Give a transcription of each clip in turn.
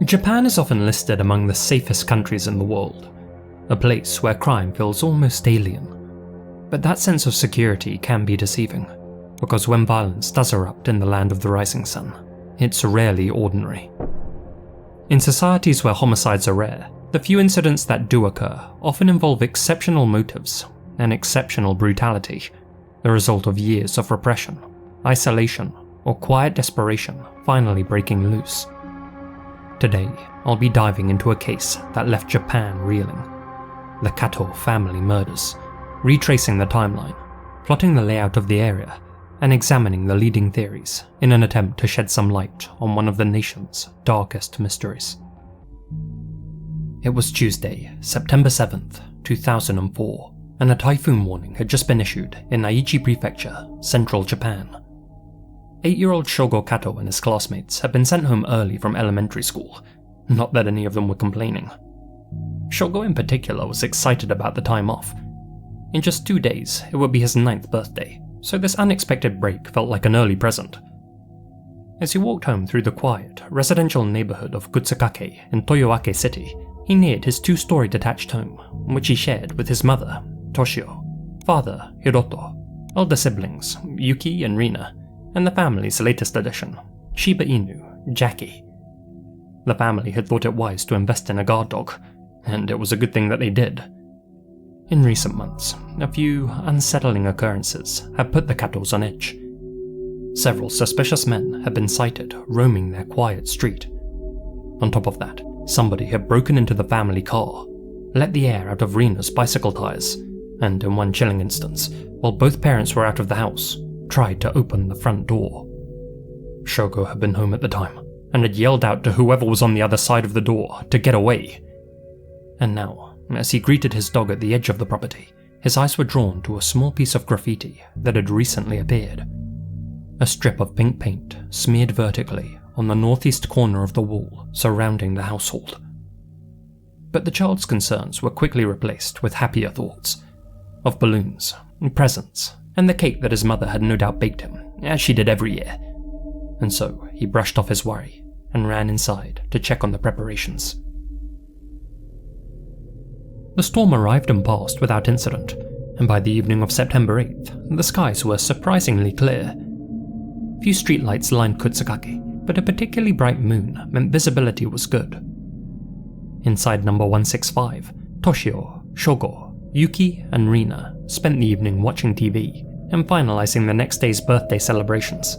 Japan is often listed among the safest countries in the world, a place where crime feels almost alien. But that sense of security can be deceiving, because when violence does erupt in the land of the rising sun, it's rarely ordinary. In societies where homicides are rare, the few incidents that do occur often involve exceptional motives and exceptional brutality, the result of years of repression, isolation, or quiet desperation finally breaking loose. Today, I'll be diving into a case that left Japan reeling: the Kato family murders, retracing the timeline, plotting the layout of the area, and examining the leading theories in an attempt to shed some light on one of the nation's darkest mysteries. It was Tuesday, September 7th, 2004, and a typhoon warning had just been issued in Aichi Prefecture, central Japan. 8-year-old Shogo Kato and his classmates had been sent home early from elementary school, not that any of them were complaining. Shogo in particular was excited about the time off. In just 2 days, it would be his 9th birthday, so this unexpected break felt like an early present. As he walked home through the quiet, residential neighborhood of Kutsukake in Toyoake City, he neared his 2-story detached home, which he shared with his mother, Toshio, father, Hiroto, elder siblings, Yuki and Rina, and the family's latest addition, Shiba Inu, Jackie. The family had thought it wise to invest in a guard dog, and it was a good thing that they did. In recent months, a few unsettling occurrences had put the Katos on edge. Several suspicious men had been sighted roaming their quiet street. On top of that, somebody had broken into the family car, let the air out of Rina's bicycle tires, and in one chilling instance, while both parents were out of the house, tried to open the front door. Shogo had been home at the time, and had yelled out to whoever was on the other side of the door to get away. And now, as he greeted his dog at the edge of the property, his eyes were drawn to a small piece of graffiti that had recently appeared. A strip of pink paint smeared vertically on the northeast corner of the wall surrounding the household. But the child's concerns were quickly replaced with happier thoughts of balloons, presents, and the cake that his mother had no doubt baked him, as she did every year. And so he brushed off his worry and ran inside to check on the preparations. The storm arrived and passed without incident, and by the evening of September 8th, the skies were surprisingly clear. Few streetlights lined Kutsukake, but a particularly bright moon meant visibility was good. Inside number 165, Toshio, Shogo, Yuki, and Rina spent the evening watching TV and finalizing the next day's birthday celebrations.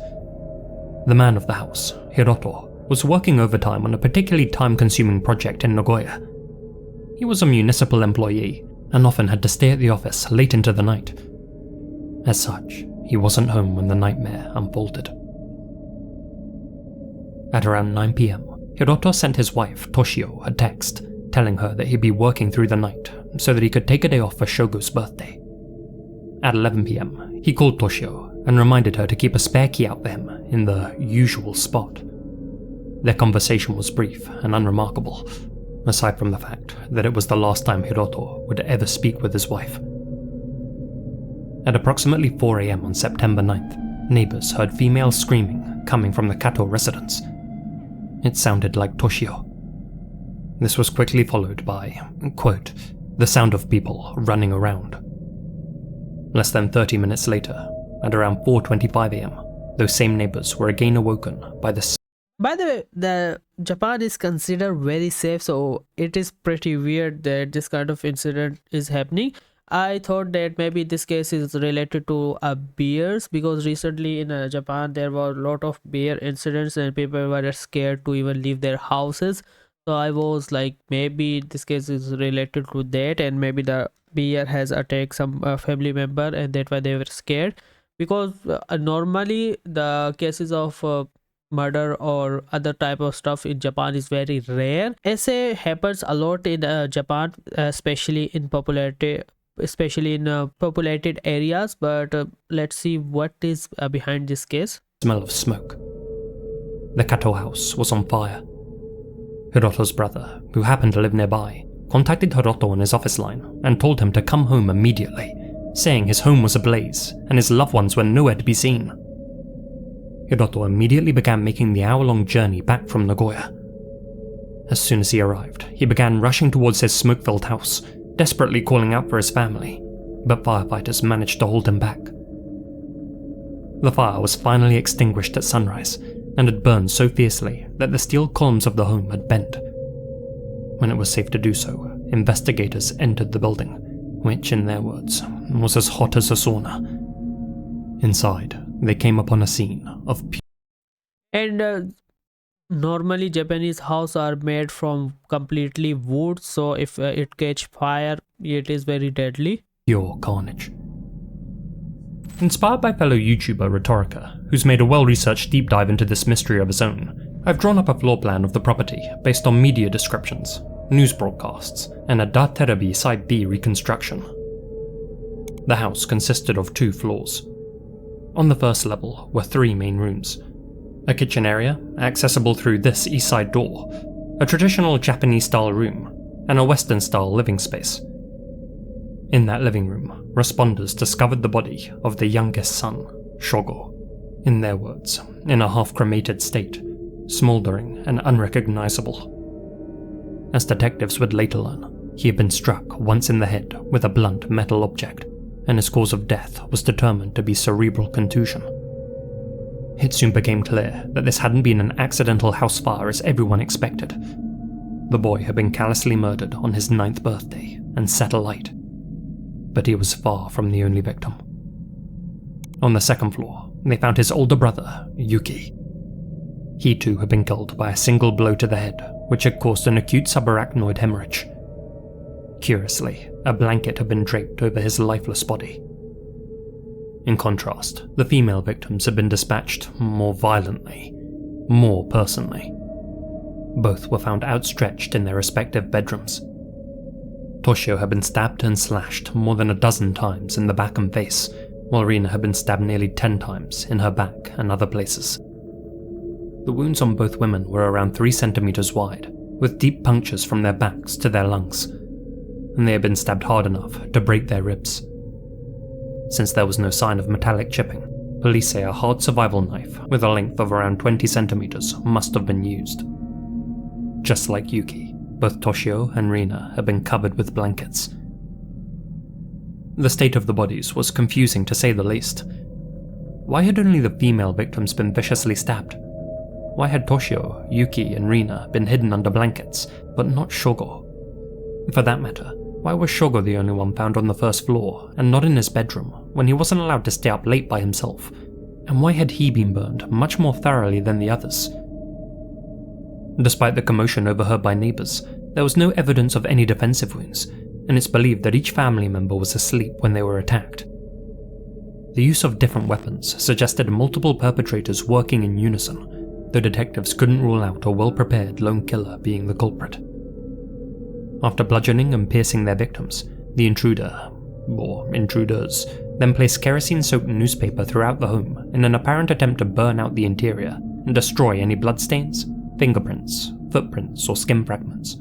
The man of the house, Hiroto, was working overtime on a particularly time-consuming project in Nagoya. He was a municipal employee and often had to stay at the office late into the night. As such, he wasn't home when the nightmare unfolded. At around 9 PM, Hiroto sent his wife, Toshio, a text telling her that he'd be working through the night so that he could take a day off for Shogo's birthday. At 11 PM, he called Toshio and reminded her to keep a spare key out for him in the usual spot. Their conversation was brief and unremarkable, aside from the fact that it was the last time Hiroto would ever speak with his wife. At approximately 4 AM on September 9th, neighbors heard female screaming coming from the Kato residence. It sounded like Toshio. This was quickly followed by, quote, the sound of people running around. Less than 30 minutes later, at around 4:25 AM, those same neighbors were again awoken by the... By the way, the Japan is considered very safe, so it is pretty weird that this kind of incident is happening. I thought that maybe this case is related to bears, because recently in Japan there were a lot of bear incidents and people were scared to even leave their houses. So I was like, maybe this case is related to that, and maybe the bear has attacked some family member and that's why they were scared. Because normally the cases of murder or other type of stuff in Japan is very rare. SA happens a lot in Japan, especially in populated areas, but let's see what is behind this case. Smell of smoke. The Kato house was on fire. Hiroto's brother, who happened to live nearby, contacted Hiroto on his office line and told him to come home immediately, saying his home was ablaze and his loved ones were nowhere to be seen. Hiroto immediately began making the hour-long journey back from Nagoya. As soon as he arrived, he began rushing towards his smoke-filled house, desperately calling out for his family, but firefighters managed to hold him back. The fire was finally extinguished at sunrise, and had burned so fiercely that the steel columns of the home had bent. When it was safe to do so, investigators entered the building, which, in their words, was as hot as a sauna. Inside, they came upon a scene of And normally Japanese house are made from completely wood, so if it catch fire, it is very deadly. pure carnage. Inspired by fellow YouTuber Rhetorica, who's made a well-researched deep dive into this mystery of his own, I've drawn up a floor plan of the property based on media descriptions, news broadcasts, and a Daterebi Site B reconstruction. The house consisted of 2 floors. On the first level were 3 main rooms. A kitchen area, accessible through this east side door, a traditional Japanese-style room, and a Western-style living space. In that living room, responders discovered the body of the youngest son, Shogo, in their words, in a half-cremated state, smouldering and unrecognizable. As detectives would later learn, he had been struck once in the head with a blunt metal object, and his cause of death was determined to be cerebral contusion. It soon became clear that this hadn't been an accidental house fire as everyone expected. The boy had been callously murdered on his 9th birthday and set alight. But he was far from the only victim. On the second floor, they found his older brother, Yuki. He too had been killed by a single blow to the head, which had caused an acute subarachnoid hemorrhage. Curiously, a blanket had been draped over his lifeless body. In contrast, the female victims had been dispatched more violently, more personally. Both were found outstretched in their respective bedrooms. Toshio had been stabbed and slashed more than a dozen times in the back and face, while Rina had been stabbed nearly 10 times in her back and other places. The wounds on both women were around 3 centimeters wide, with deep punctures from their backs to their lungs, and they had been stabbed hard enough to break their ribs. Since there was no sign of metallic chipping, police say a hard survival knife with a length of around 20 centimeters must have been used. Just like Yuki, both Toshio and Rina had been covered with blankets. The state of the bodies was confusing to say the least. Why had only the female victims been viciously stabbed? Why had Toshio, Yuki, and Rina been hidden under blankets, but not Shogo? For that matter, why was Shogo the only one found on the first floor, and not in his bedroom, when he wasn't allowed to stay up late by himself? And why had he been burned much more thoroughly than the others? Despite the commotion overheard by neighbors, there was no evidence of any defensive wounds, and it's believed that each family member was asleep when they were attacked. The use of different weapons suggested multiple perpetrators working in unison, though detectives couldn't rule out a well-prepared lone killer being the culprit. After bludgeoning and piercing their victims, the intruder, or intruders, then placed kerosene-soaked newspaper throughout the home in an apparent attempt to burn out the interior and destroy any bloodstains, fingerprints, footprints, or skin fragments.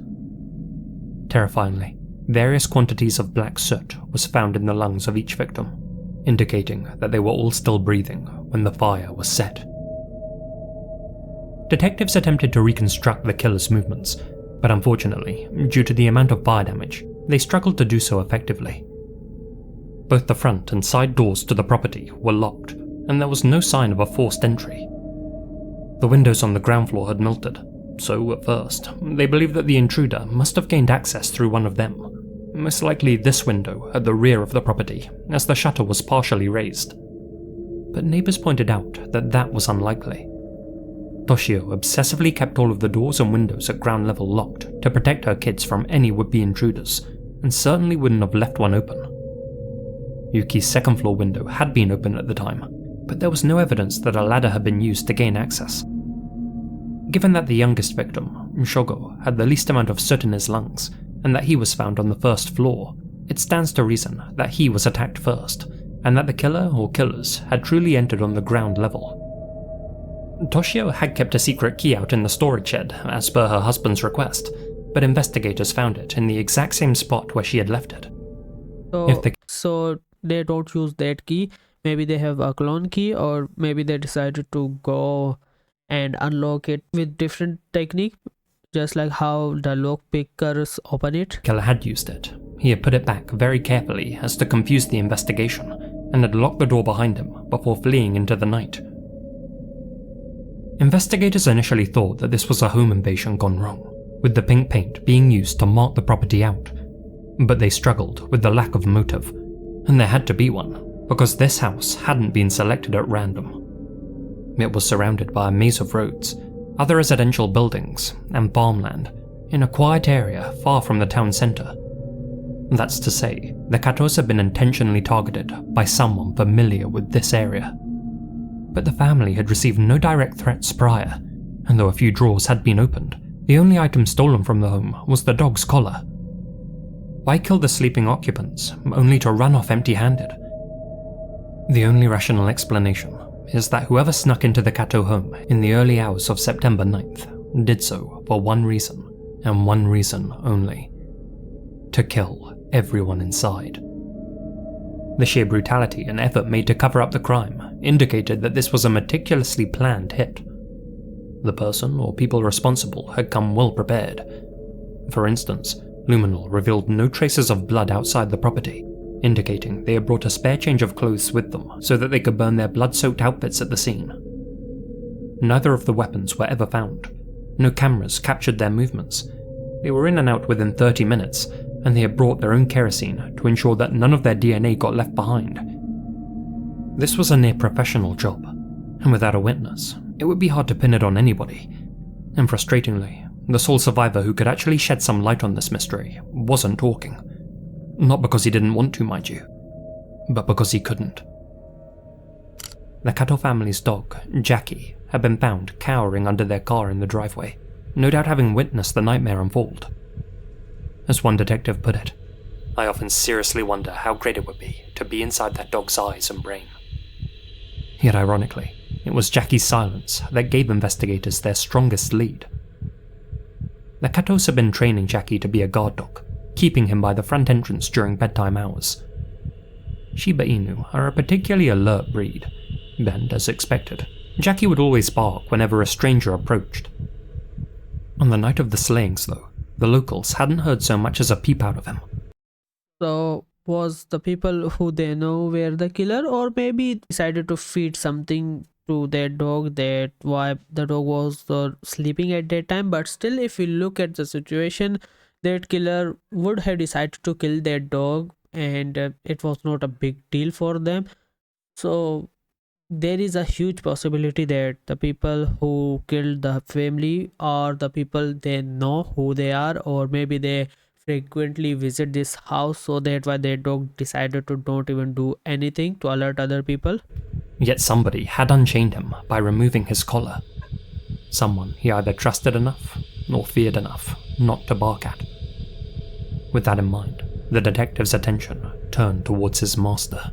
Terrifyingly, various quantities of black soot was found in the lungs of each victim, indicating that they were all still breathing when the fire was set. Detectives attempted to reconstruct the killer's movements, but unfortunately, due to the amount of fire damage, they struggled to do so effectively. Both the front and side doors to the property were locked, and there was no sign of a forced entry. The windows on the ground floor had melted, so at first, they believed that the intruder must have gained access through one of them, most likely this window at the rear of the property, as the shutter was partially raised. But neighbors pointed out that that was unlikely. Toshio obsessively kept all of the doors and windows at ground level locked to protect her kids from any would-be intruders, and certainly wouldn't have left one open. Yuki's second floor window had been open at the time, but there was no evidence that a ladder had been used to gain access. Given that the youngest victim, Shogo, had the least amount of soot in his lungs, and that he was found on the first floor, it stands to reason that he was attacked first, and that the killer or killers had truly entered on the ground level. Toshio had kept a secret key out in the storage shed, as per her husband's request, but investigators found it in the exact same spot where she had left it. So they don't use that key. Maybe they have a clone key, or maybe they decided to go and unlock it with different technique. just like how the lock pickers open it? Killer had used it. He had put it back very carefully as to confuse the investigation, and had locked the door behind him before fleeing into the night. Investigators initially thought that this was a home invasion gone wrong, with the pink paint being used to mark the property out. But they struggled with the lack of motive, and there had to be one, because this house hadn't been selected at random. It was surrounded by a maze of roads, other residential buildings, and farmland, in a quiet area far from the town centre. That's to say, the Katos had been intentionally targeted by someone familiar with this area. But the family had received no direct threats prior, and though a few drawers had been opened, the only item stolen from the home was the dog's collar. Why kill the sleeping occupants, only to run off empty-handed? The only rational explanation is that whoever snuck into the Kato home in the early hours of September 9th did so for one reason, and one reason only: to kill everyone inside. The sheer brutality and effort made to cover up the crime indicated that this was a meticulously planned hit. The person or people responsible had come well prepared. For instance, Luminol revealed no traces of blood outside the property, indicating they had brought a spare change of clothes with them so that they could burn their blood-soaked outfits at the scene. Neither of the weapons were ever found. No cameras captured their movements. They were in and out within 30 minutes, and they had brought their own kerosene to ensure that none of their DNA got left behind. This was a near-professional job, and without a witness, it would be hard to pin it on anybody. And frustratingly, the sole survivor who could actually shed some light on this mystery wasn't talking. Not because he didn't want to, mind you, but because he couldn't. The Kato family's dog, Jackie, had been found cowering under their car in the driveway, no doubt having witnessed the nightmare unfold. As one detective put it, "I often seriously wonder how great it would be to be inside that dog's eyes and brain." Yet ironically, it was Jackie's silence that gave investigators their strongest lead. The Katos had been training Jackie to be a guard dog, keeping him by the front entrance during bedtime hours. Shiba Inu are a particularly alert breed, and as expected, Jackie would always bark whenever a stranger approached. On the night of the slayings, though, the locals hadn't heard so much as a peep out of him. So was the people who they know were the killer, or maybe decided to feed something to their dog, that why the dog was sleeping at that time? But still, if we look at the situation, that killer would have decided to kill their dog, and it was not a big deal for them. So there is a huge possibility that the people who killed the family are the people they know who they are, or maybe they frequently visit this house, so that why their dog decided to don't even do anything to alert other people. Yet somebody had unchained him by removing his collar. Someone he either trusted enough or feared enough not to bark at. With that in mind, the detective's attention turned towards his master.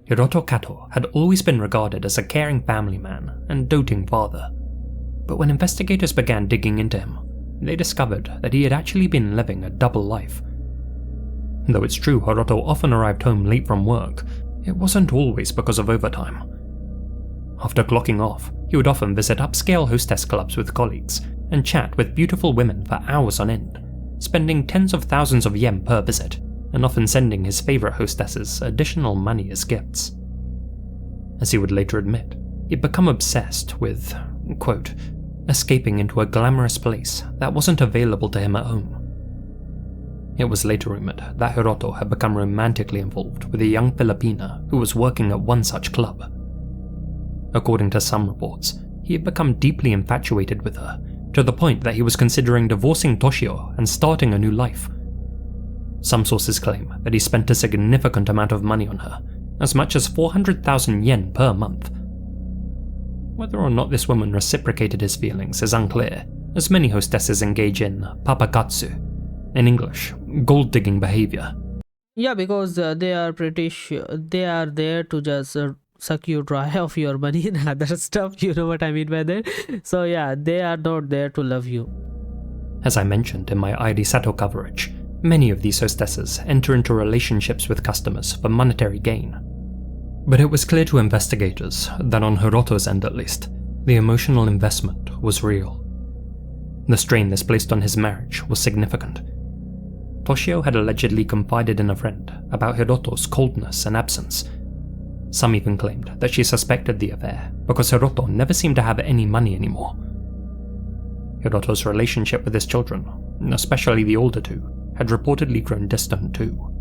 Hiroto Kato had always been regarded as a caring family man and doting father, but when investigators began digging into him, they discovered that he had actually been living a double life. Though it's true Hiroto often arrived home late from work, it wasn't always because of overtime. After clocking off, he would often visit upscale hostess clubs with colleagues and chat with beautiful women for hours on end, spending tens of thousands of yen per visit, and often sending his favourite hostesses additional money as gifts. As he would later admit, he'd become obsessed with, quote, escaping into a glamorous place that wasn't available to him at home. It was later rumoured that Hiroto had become romantically involved with a young Filipina who was working at one such club. According to some reports, he had become deeply infatuated with her, to the point that he was considering divorcing Toshio and starting a new life. Some sources claim that he spent a significant amount of money on her, as much as 400,000 yen per month. Whether or not this woman reciprocated his feelings is unclear, as many hostesses engage in papakatsu, in English, gold-digging behaviour. Yeah, because they are pretty sure they are there to just suck you dry of your money and other stuff. You know what I mean by that? So yeah, they are not there to love you. As I mentioned in my ID Sato coverage, many of these hostesses enter into relationships with customers for monetary gain. But it was clear to investigators that on Hiroto's end at least, the emotional investment was real. The strain this placed on his marriage was significant. Toshio had allegedly confided in a friend about Hiroto's coldness and absence. Some even claimed that she suspected the affair because Hiroto never seemed to have any money anymore. Hiroto's relationship with his children, especially the older two, had reportedly grown distant too.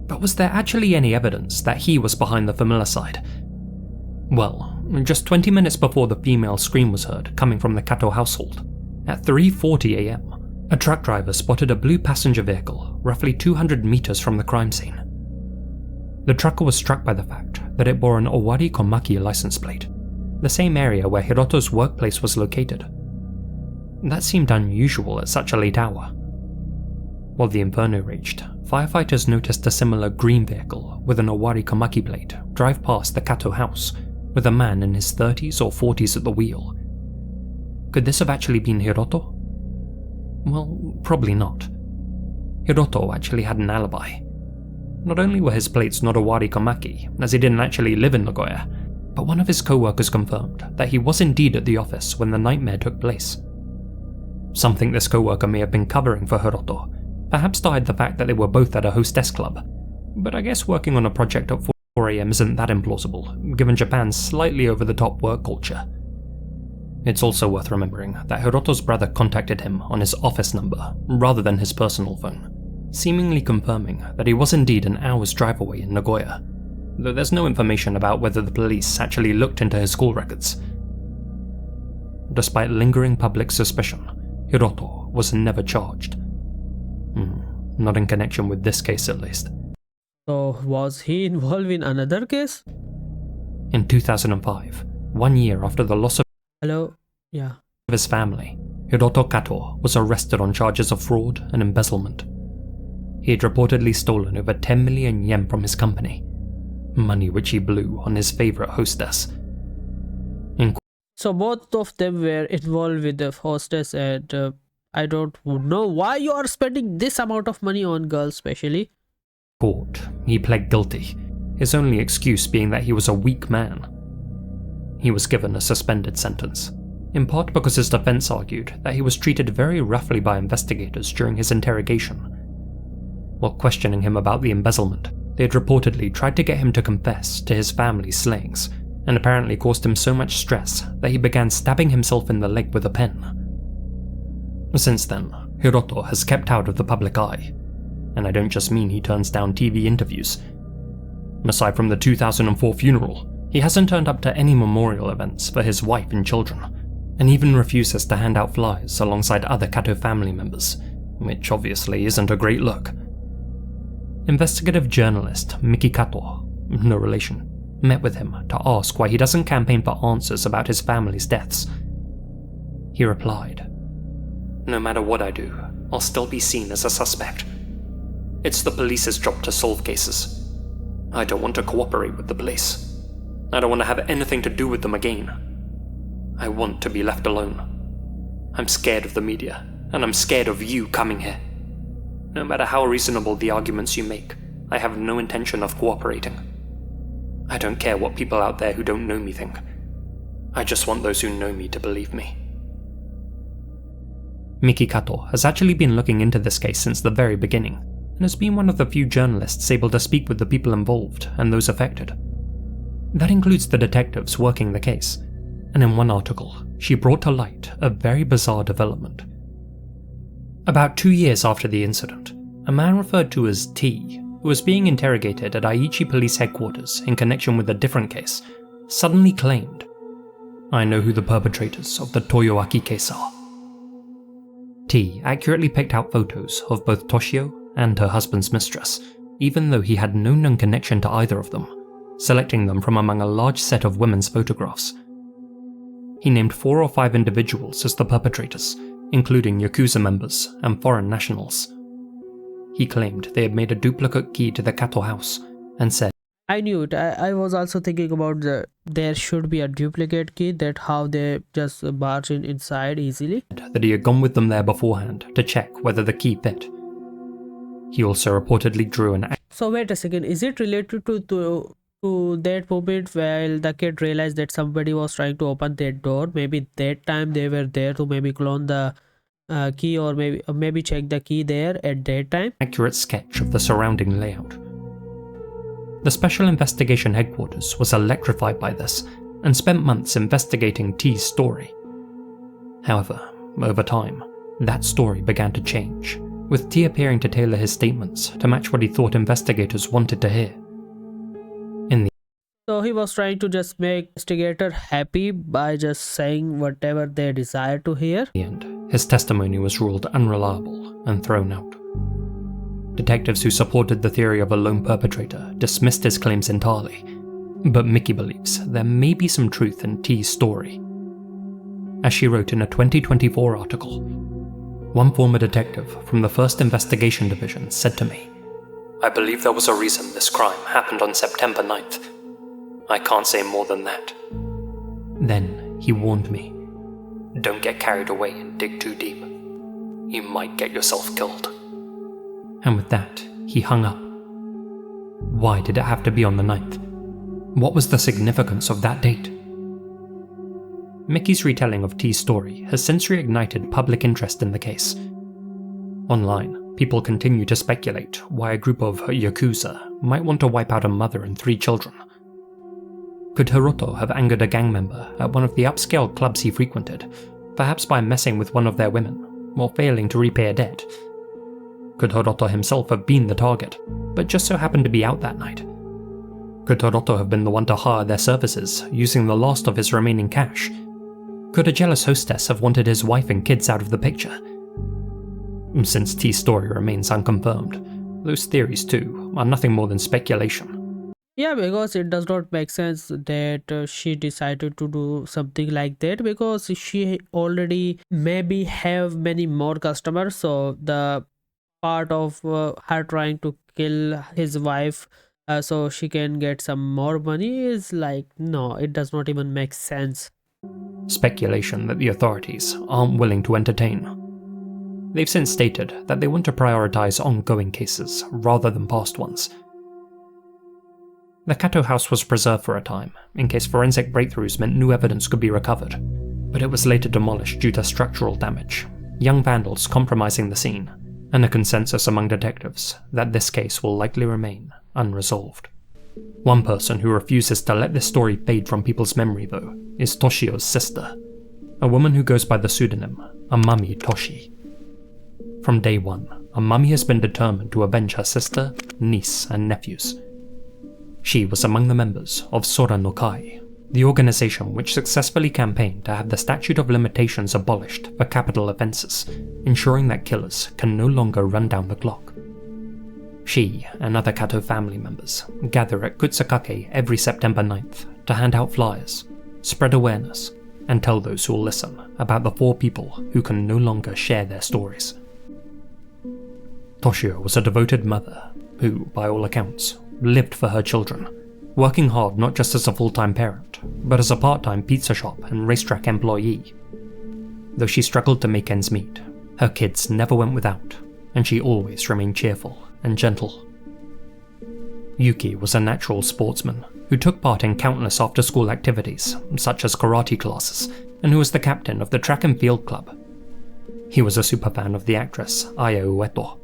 But was there actually any evidence that he was behind the familicide? Well, just 20 minutes before the female scream was heard coming from the Kato household, at 3:40 AM, a truck driver spotted a blue passenger vehicle roughly 200 meters from the crime scene. The trucker was struck by the fact that it bore an Owari Komaki license plate, the same area where Hiroto's workplace was located. That seemed unusual at such a late hour. While the inferno raged, firefighters noticed a similar green vehicle with an Owari Komaki plate drive past the Kato house, with a man in his 30s or 40s at the wheel. Could this have actually been Hiroto? Well, probably not. Hiroto actually had an alibi. Not only were his plates not Owari Komaki, as he didn't actually live in Nagoya, but one of his co-workers confirmed that he was indeed at the office when the nightmare took place. Something this co-worker may have been covering for Hiroto, perhaps to hide the fact that they were both at a hostess club, but I guess working on a project at 4 AM isn't that implausible, given Japan's slightly over-the-top work culture. It's also worth remembering that Hiroto's brother contacted him on his office number rather than his personal phone, seemingly confirming that he was indeed an hour's drive away in Nagoya, though there's no information about whether the police actually looked into his call records. Despite lingering public suspicion, Hiroto was never charged. Not in connection with this case at least. So was he involved in another case? In 2005, 1 year after the loss of Hello? Yeah. his family, Hiroto Kato was arrested on charges of fraud and embezzlement. He had reportedly stolen over 10 million yen from his company, money which he blew on his favorite hostess. So both of them were involved with the hostess, and I don't know why you are spending this amount of money on girls especially. Court, he pled guilty, his only excuse being that he was a weak man. He was given a suspended sentence, in part because his defense argued that he was treated very roughly by investigators during his interrogation. While questioning him about the embezzlement, they had reportedly tried to get him to confess to his family's slayings, and apparently caused him so much stress that he began stabbing himself in the leg with a pen. Since then, Hiroto has kept out of the public eye, and I don't just mean he turns down TV interviews. Aside from the 2004 funeral, he hasn't turned up to any memorial events for his wife and children, and even refuses to hand out flyers alongside other Kato family members, which obviously isn't a great look. Investigative journalist Miki Kato, no relation, met with him to ask why he doesn't campaign for answers about his family's deaths. He replied, "No matter what I do, I'll still be seen as a suspect. It's the police's job to solve cases. I don't want to cooperate with the police. I don't want to have anything to do with them again. I want to be left alone. I'm scared of the media, and I'm scared of you coming here. No matter how reasonable the arguments you make, I have no intention of cooperating. I don't care what people out there who don't know me think. I just want those who know me to believe me." Miki Kato has actually been looking into this case since the very beginning, and has been one of the few journalists able to speak with the people involved and those affected. That includes the detectives working the case, and in one article, she brought to light a very bizarre development. About 2 years after the incident, a man referred to as T, who was being interrogated at Aichi Police Headquarters in connection with a different case, suddenly claimed, "I know who the perpetrators of the Toyoaki case are." T accurately picked out photos of both Toshio and her husband's mistress, even though he had no known connection to either of them, selecting them from among a large set of women's photographs. He named 4 or 5 individuals as the perpetrators, including Yakuza members and foreign nationals. He claimed they had made a duplicate key to the Kato house, and said, I knew it. I was also thinking about there should be a duplicate key, that how they just barge inside easily. that he had gone with them there beforehand to check whether the key fit. He also reportedly drew an So wait a second, is it related to to that moment while the kid realized that somebody was trying to open that door. Maybe that time they were there to maybe clone the key, or maybe check the key there at that time. Accurate sketch of the surrounding layout. The Special Investigation Headquarters was electrified by this and spent months investigating T's story. However, over time, that story began to change, with T appearing to tailor his statements to match what he thought investigators wanted to hear. So he was trying to just make investigator happy by just saying whatever they desired to hear. In the end, his testimony was ruled unreliable and thrown out. Detectives who supported the theory of a lone perpetrator dismissed his claims entirely, but Mickey believes there may be some truth in T's story. As she wrote in a 2024 article, one former detective from the 1st Investigation Division said to me, "I believe there was a reason this crime happened on September 9th. I can't say more than that." Then he warned me, "Don't get carried away and dig too deep. You might get yourself killed." And with that, he hung up. Why did it have to be on the 9th? What was the significance of that date? Mickey's retelling of T's story has since reignited public interest in the case. Online, people continue to speculate why a group of Yakuza might want to wipe out a mother and 3 children. Could Hiroto have angered a gang member at one of the upscale clubs he frequented, perhaps by messing with one of their women, or failing to repay a debt? Could Hiroto himself have been the target, but just so happened to be out that night? Could Hiroto have been the one to hire their services, using the last of his remaining cash? Could a jealous hostess have wanted his wife and kids out of the picture? Since T's story remains unconfirmed, those theories too are nothing more than speculation. Yeah, because it does not make sense that she decided to do something like that, because she already maybe have many more customers. So the part of her trying to kill his wife so she can get some more money is like, no, it does not even make sense. Speculation that the authorities aren't willing to entertain. They've since stated that they want to prioritize ongoing cases rather than past ones. The Kato house was preserved for a time, in case forensic breakthroughs meant new evidence could be recovered, but it was later demolished due to structural damage, young vandals compromising the scene, and a consensus among detectives that this case will likely remain unresolved. One person who refuses to let this story fade from people's memory, though, is Toshio's sister, a woman who goes by the pseudonym Amami Toshi. From day one, Amami has been determined to avenge her sister, niece, and nephews. She was among the members of Sora no Kai, the organization which successfully campaigned to have the statute of limitations abolished for capital offences, ensuring that killers can no longer run down the clock. She and other Kato family members gather at Kutsukake every September 9th to hand out flyers, spread awareness, and tell those who will listen about the 4 people who can no longer share their stories. Toshio was a devoted mother who, by all accounts, lived for her children, working hard not just as a full-time parent, but as a part-time pizza shop and racetrack employee. Though she struggled to make ends meet, her kids never went without, and she always remained cheerful and gentle. Yuki was a natural sportsman who took part in countless after-school activities, such as karate classes, and who was the captain of the track and field club. He was a superfan of the actress Aya Ueto.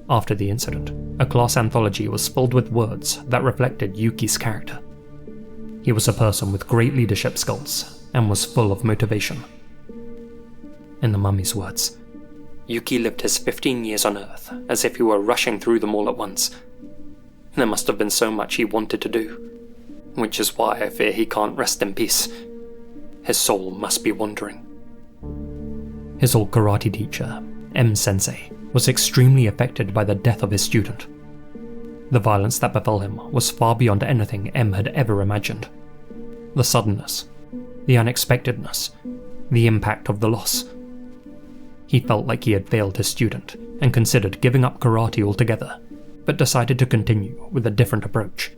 After the incident, a class anthology was filled with words that reflected Yuki's character. He was a person with great leadership skills and was full of motivation. In the mummy's words, Yuki lived his 15 years on Earth as if he were rushing through them all at once. There must have been so much he wanted to do, which is why I fear he can't rest in peace. His soul must be wandering. His old karate teacher, M-sensei, was extremely affected by the death of his student. The violence that befell him was far beyond anything M had ever imagined. The suddenness, the unexpectedness, the impact of the loss. He felt like he had failed his student and considered giving up karate altogether, but decided to continue with a different approach.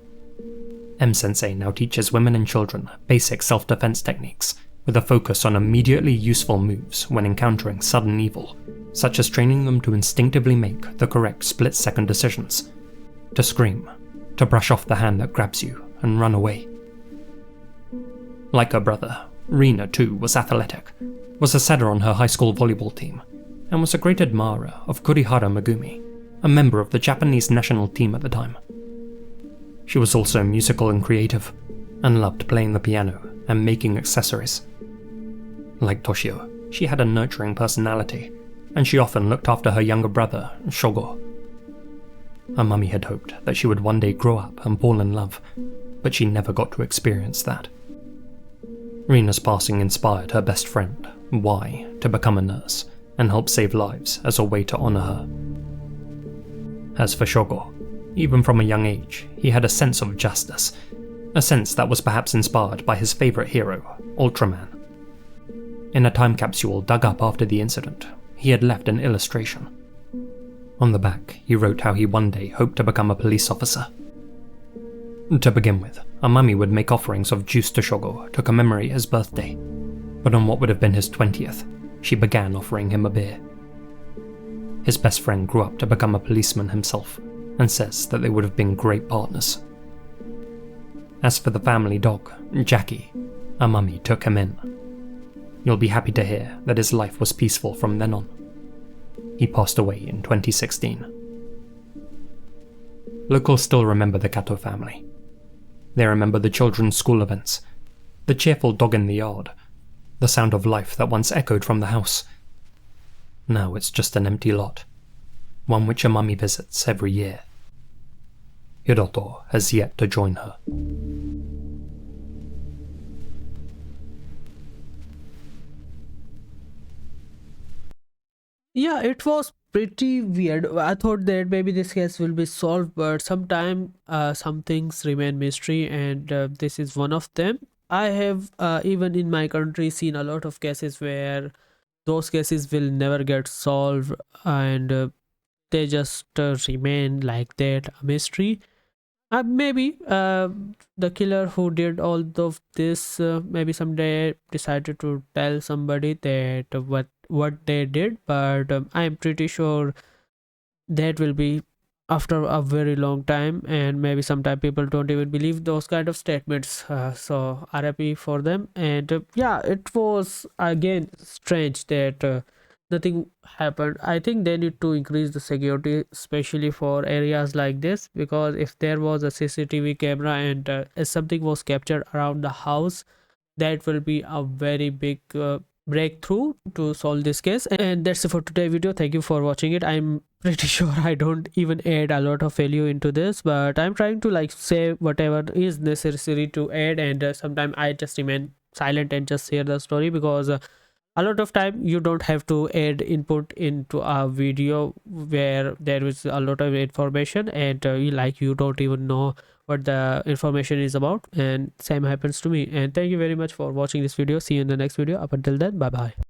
M-sensei now teaches women and children basic self-defense techniques, with a focus on immediately useful moves when encountering sudden evil, such as training them to instinctively make the correct split-second decisions, to scream, to brush off the hand that grabs you and run away. Like her brother, Rina too was athletic, was a setter on her high school volleyball team, and was a great admirer of Kurihara Megumi, a member of the Japanese national team at the time. She was also musical and creative, and loved playing the piano and making accessories. Like Toshio, she had a nurturing personality, and she often looked after her younger brother, Shogo. Her mummy had hoped that she would one day grow up and fall in love, but she never got to experience that. Rina's passing inspired her best friend, Y, to become a nurse and help save lives as a way to honor her. As for Shogo, even from a young age, he had a sense of justice, a sense that was perhaps inspired by his favorite hero, Ultraman. In a time capsule dug up after the incident, he had left an illustration. On the back, he wrote how he one day hoped to become a police officer. To begin with, a mummy would make offerings of juice to Shogo to commemorate his birthday, but on what would have been his 20th, she began offering him a beer. His best friend grew up to become a policeman himself, and says that they would have been great partners. As for the family dog, Jackie, a mummy took him in. You'll be happy to hear that his life was peaceful from then on. He passed away in 2016. Locals still remember the Kato family. They remember the children's school events, the cheerful dog in the yard, the sound of life that once echoed from the house. Now it's just an empty lot, one which a mummy visits every year. Hiroto has yet to join her. Yeah, it was pretty weird. I thought that maybe this case will be solved, but sometime some things remain mystery, and this is one of them. I have even in my country seen a lot of cases where those cases will never get solved, and they just remain like that, a mystery. Maybe the killer who did all of this maybe someday decided to tell somebody that what they did, but I'm pretty sure that will be after a very long time, and maybe sometime people don't even believe those kind of statements. So RIP for them. And yeah, it was again strange that nothing happened. I think they need to increase the security, especially for areas like this, because if there was a CCTV camera and something was captured around the house, that will be a very big breakthrough to solve this case. And that's it for today's video. Thank you for watching it. I'm pretty sure I don't even add a lot of value into this, but I'm trying to like say whatever is necessary to add, and sometimes I just remain silent and just share the story, because a lot of time you don't have to add input into a video where there is a lot of information, and you don't even know what the information is about, and same happens to me. And thank you very much for watching this video. See you in the next video. Up until then, bye bye.